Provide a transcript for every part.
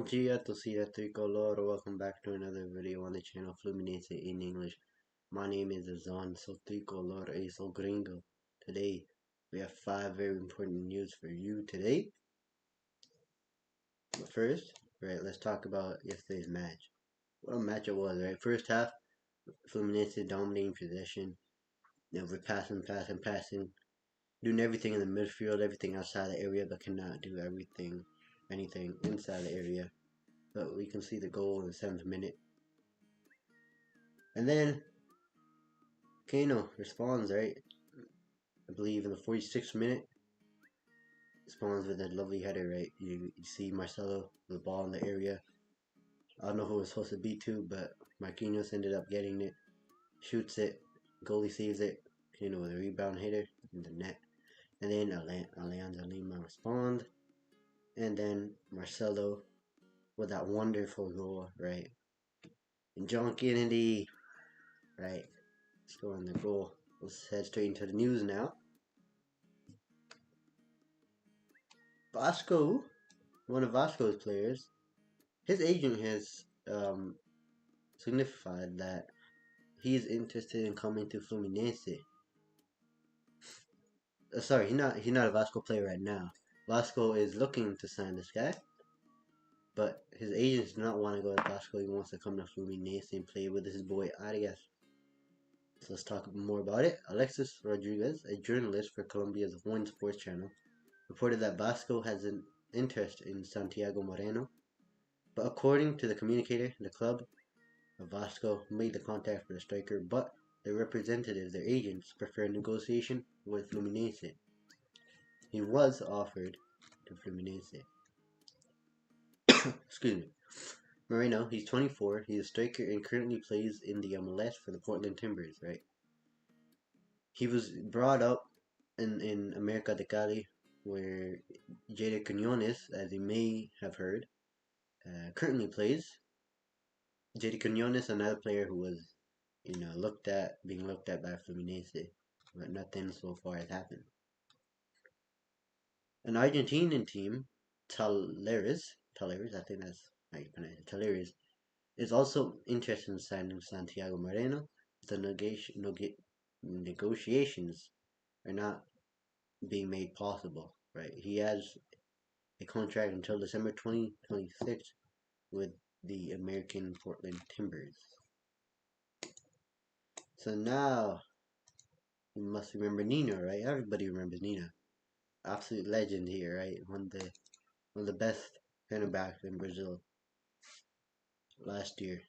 Bom dia, torcida tricolor. Welcome back to another video on the channel Fluminense in English. My name is Azan, so tricolor es el gringo. Today, we have 5 very important news for you today. But first, right, let's talk about yesterday's match. What a match it was, right? First half, Fluminense dominating possession. We're passing, doing everything in the midfield, everything outside the area, but cannot do anything inside the area. But we can see the goal in the 7th minute. And then Nino responds, right? I believe in the 46th minute. Responds with a lovely header, right? You see Marcelo with the ball in the area. I don't know who it was supposed to be to, but Marquinhos ended up getting it. Shoots it. Goalie saves it. Nino with a rebound header in the net. And then Alejandro Lima responds. And then Marcelo with that wonderful goal, right? And John Kennedy, right? Scoring the goal. Let's head straight into the news now. Vasco, one of Vasco's players, his agent has signified that he is interested in coming to Fluminense. Sorry, he's not a Vasco player right now. Vasco is looking to sign this guy, but his agent does not want to go to Vasco. He wants to come to Fluminense and play with his boy Arias. So let's talk more about it. Alexis Rodriguez, a journalist for Colombia's One Sports channel, reported that Vasco has an interest in Santiago Moreno, but according to the communicator, the club of Vasco made the contact for the striker, but their representatives, their agents, prefer negotiation with Fluminense. He was offered to Fluminense. Excuse me. Moreno, he's 24, he's a striker and currently plays in the MLS for the Portland Timbers, right? He was brought up in America de Cali, where Jade Quinones, as you may have heard, currently plays. Jade Quinones, another player who was, being looked at by Fluminense, but nothing so far has happened. An Argentinian team, Talleres, I think that's how you pronounce it, Talleres, is also interested in signing Santiago Moreno. The negotiations are not being made possible, right? He has a contract until December 2026 with the American Portland Timbers. So now, you must remember Nino, right? Everybody remembers Nino. Absolute legend here, right? One of the best center backs in Brazil last year.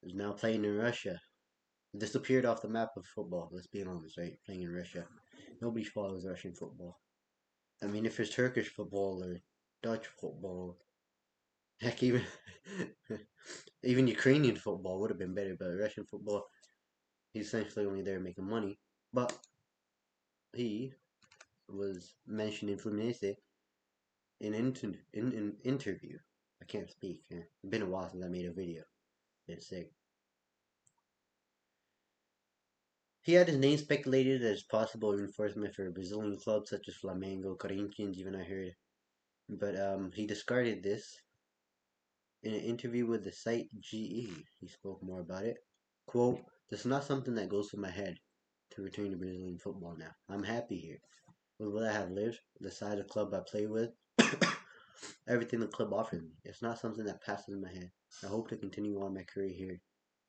Is now playing in Russia. Disappeared off the map of football, let's be honest, right? Playing in Russia. Nobody follows Russian football. I mean, if it's Turkish football or Dutch football, heck, even Ukrainian football would have been better, but Russian football, he's essentially only there making money. But he was mentioned in Fluminense in an interview. I can't speak. It's been a while since I made a video. It's sick. He had his name speculated as possible reinforcement for Brazilian clubs such as Flamengo, Corinthians, even I heard. But he discarded this. In an interview with the site GE, he spoke more about it. Quote, "This is not something that goes through my head to return to Brazilian football now. I'm happy here. With what I have lived, the size of club I play with, everything the club offers me. It's not something that passes in my head. I hope to continue on my career here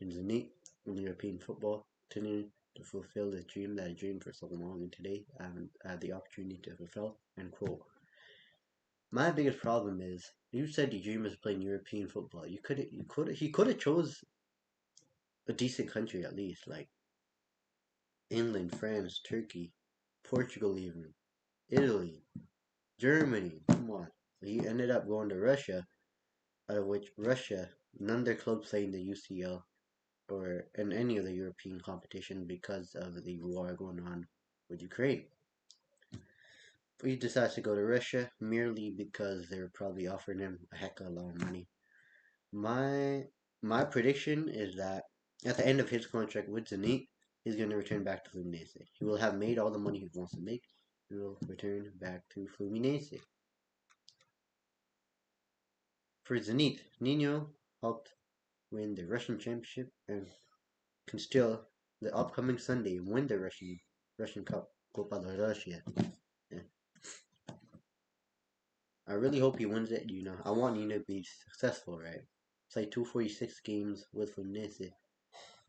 in Zenit, in European football, continuing to fulfill the dream that I dreamed for so long, and today I have the opportunity to fulfill." End quote. My biggest problem is, you said your dream is playing European football. He could have chose a decent country at least, like England, France, Turkey, Portugal, even Italy, Germany. Come on. He ended up going to Russia, out of which Russia, none of their clubs play in the UCL or in any of the European competition because of the war going on with Ukraine. He decides to go to Russia merely because they were probably offering him a heck of a lot of money. My prediction is that at the end of his contract with Zenit, he's going to return back to Fluminense. He will have made all the money he wants to make. He will return back to Fluminense. For Zenit, Nino helped win the Russian championship and can still, the upcoming Sunday, win the Russian Cup, Copa de Russia. Yeah. I really hope he wins it. I want Nino to be successful, right? It's like 246 games with Fluminense.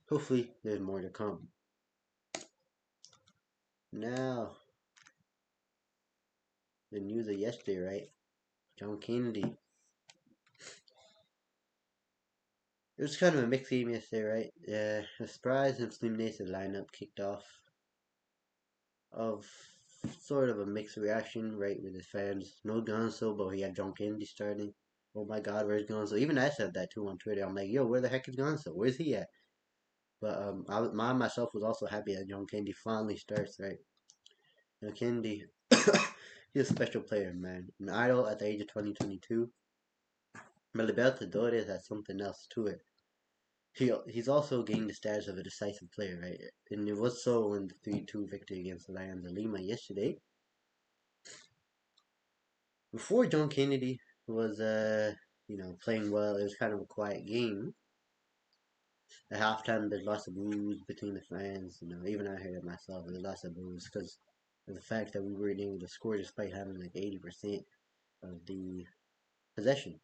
Hopefully, there's more to come. Now, the news of yesterday, right? John Kennedy. It was kind of a mixed game yesterday, right? The surprise and Fluminense lineup kicked off of sort of a mixed reaction, right, with his fans. No Gonzo, but he had John Kennedy starting. Oh my God, where's Gonzo? Even I said that too on Twitter. I'm like, yo, where the heck is Gonzo? Where's he at? But I myself was also happy that John Kennedy finally starts, right? John Kennedy, he's a special player, man. An idol at the age of 2022. But Libertadores has something else to it. He's also gained the status of a decisive player, right? And it was so in the 3-2 victory against the Lions of Lima yesterday. Before John Kennedy was playing well, it was kind of a quiet game. At halftime, there's lots of boos between the fans. Even I heard it myself. There's lots of boos because of the fact that we weren't able to score despite having like 80% of the possession.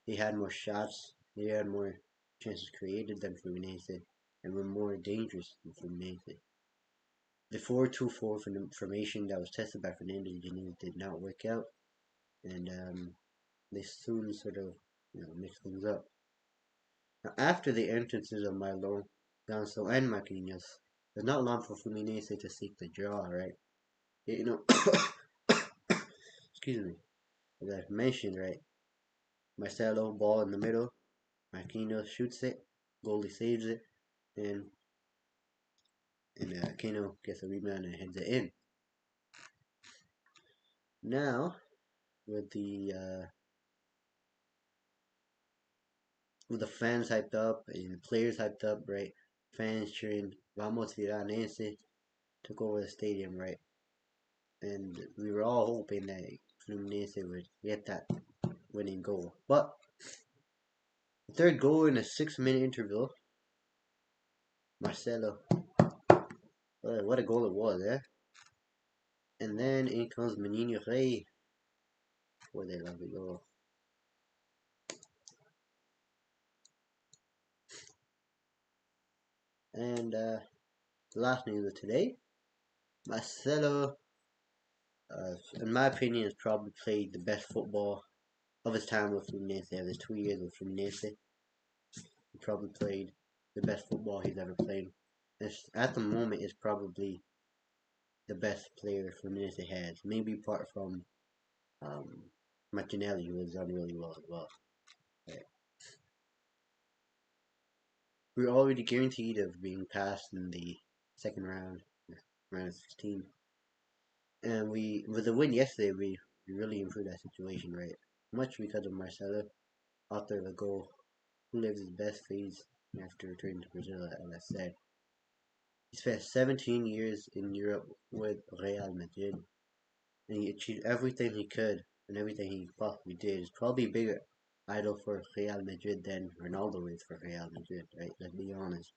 They had more shots. They had more chances created than Fluminense, and were more dangerous than Fluminense. The 4-2-4 formation that was tested by Fernando Diniz did not work out, and they soon sort of mixed things up. Now, after the entrances of Milo, Ganso, and Marquinhos, it's not long for Fluminense to seek the draw, right? Excuse me. As I mentioned, right? Marcelo, ball in the middle. Marquinhos shoots it. Goalie saves it. And Kano gets a rebound and heads it in. Now, with the fans hyped up and the players hyped up, right? Fans cheering Vamos Fluminense took over the stadium, right? And we were all hoping that Fluminense would get that winning goal. But the third goal in a 6-minute interval, Marcelo, what a goal it was, eh? And then in comes Menino Rey for their lovely goal. And the last news of today, Marcelo, in my opinion, has probably played the best football of his time with Fluminense. Of his 2 years with Fluminense, he probably played the best football he's ever played. At the moment, is probably the best player Fluminense has. Maybe apart from Martinelli, who has done really well as well. Right. We're already guaranteed of being passed in the second round, round of 16. And with the win yesterday, we really improved that situation, right? Much because of Marcelo, author of a goal, who lives his best phase after returning to Brazil, as I said. He spent 17 years in Europe with Real Madrid, and he achieved everything he could and everything he possibly did. He's probably a bigger idol for Real Madrid than Ronaldo is for Real Madrid, right? Let's be honest.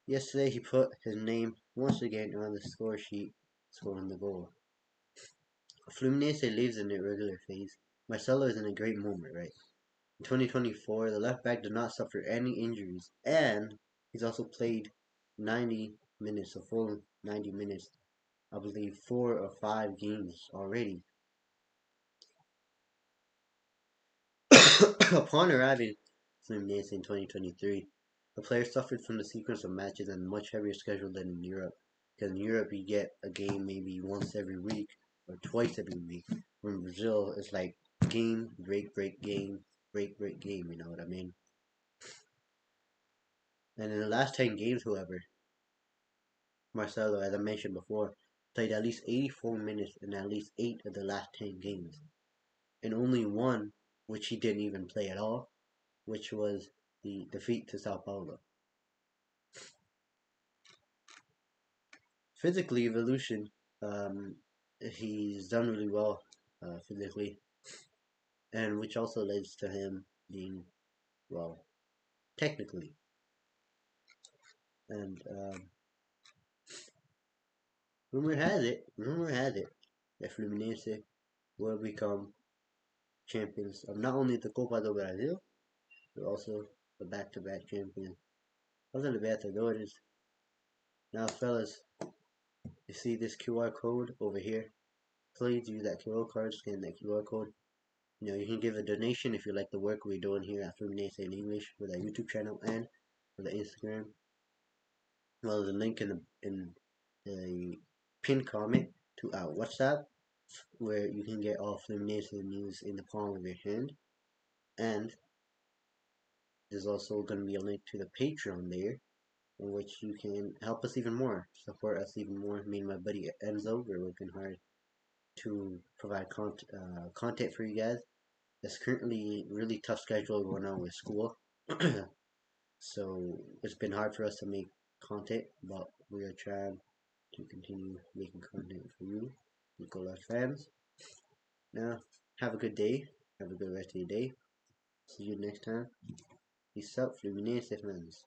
Yesterday, he put his name once again on the score sheet, scoring the goal. Fluminense lives in the irregular phase. Marcelo is in a great moment, right? In 2024, the left back did not suffer any injuries, and he's also played 90 minutes, a full 90 minutes, I believe 4 or 5 games already. Upon arriving Fluminense in 2023, the player suffered from the sequence of matches and much heavier schedule than in Europe. Because in Europe, you get a game maybe once every week or twice every week. In Brazil, it's like game, break, game, break, game, you know what I mean? And in the last 10 games, however, Marcelo, as I mentioned before, played at least 84 minutes in at least 8 of the last 10 games. And only one, which he didn't even play at all, which was the defeat to Sao Paulo. Physically, evolution, he's done really well physically, and which also leads to him being, well, technically. And rumor has it that Fluminense will become champions of not only the Copa do Brasil, but also the back-to-back champion of the Libertadores. Now, fellas, you see this QR code over here? Please use that QR code, scan that QR code. You know, you can give a donation if you like the work we're doing here at Fluminense in English with our YouTube channel and with the Instagram. Well, there's a link in the pinned comment to our WhatsApp where you can get all Fluminense news in the palm of your hand. And there's also going to be a link to the Patreon there, in which you can help us even more, support us even more. Me and my buddy Enzo, we're working hard to provide content for you guys. It's currently really tough schedule going on with school, so it's been hard for us to make content, but we are trying to continue making content for you, TRICOLOR fans. Now, have a good day. Have a good rest of your day. See you next time. Peace out, Fluminense fans.